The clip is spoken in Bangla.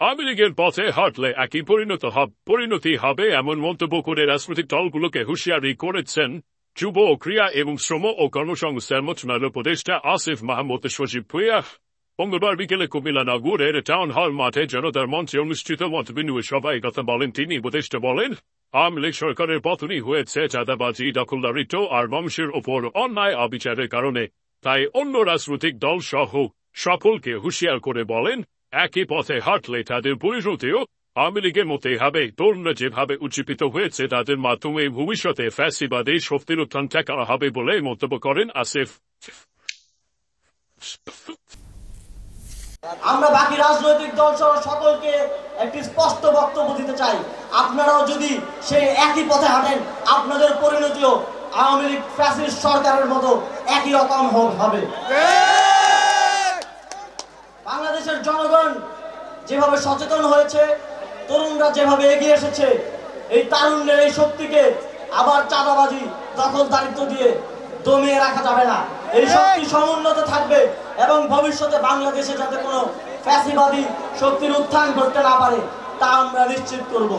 আওয়ামী লীগের পথে হাঁটলে একই পরিণতি হবে এমন মন্তব্য করে রাজনৈতিক দলগুলোকে হুঁশিয়ারি করেছেন যুব ও ক্রীড়া এবং শ্রম ও কর্মসংস্থান মন্ত্রণালয়ের উপদেষ্টা আসিফ মাহমুদ সজীব ভুঁইয়া মঙ্গলবার বিকেলে কুমিল্লা নগরের টাউন হল মাঠে জনতার মঞ্চে অনুষ্ঠিত মতবিনিময় সভায় কথা বলেন তিনি। উপদেষ্টা বলেন, আওয়ামী লীগ সরকারের পতনই হয়েছে চাঁদাবাজি, দখলদারিত্ব আর মানুষের ওপর অন্যায় অবিচারের কারণে। তাই অন্য রাজনৈতিক দল সহ সকলকে হুঁশিয়ার করে বলেন, একই পথে হাঁটলে তাদের পরিণতিও আওয়ামী লীগের মতোই হবে। তরুণরা যেভাবে উজ্জীবিত হয়েছে তাদের মাধ্যমে ভবিষ্যতে ফ্যাসিবাদী শক্তির উত্থান ঠেকানো হবে বলে মন্তব্য করেন আসিফ। আমরা বাকি রাজনৈতিক দল সহ সকলকে একটি স্পষ্ট বক্তব্য দিতে চাই, আপনারাও যদি সেই একই পথে হাঁটেন আপনাদের পরিণতিও আওয়ামী লীগ ফ্যাসিস্ট সরকারের মতো একই রকম হবে। বাংলাদেশের জনগণ যেভাবে সচেতন হয়েছে, তরুণরা যেভাবে এগিয়ে এসেছে, এই তারুণ্যের এই শক্তিকে আবার চাঁদাবাজি, দখলদারিত্ব দিয়ে দমিয়ে রাখা যাবে না। এই শক্তি সমুন্নত থাকবে এবং ভবিষ্যতে বাংলাদেশে যাতে কোনো ফ্যাসিবাদী শক্তির উত্থান ঘটতে না পারে তা আমরা নিশ্চিত করব।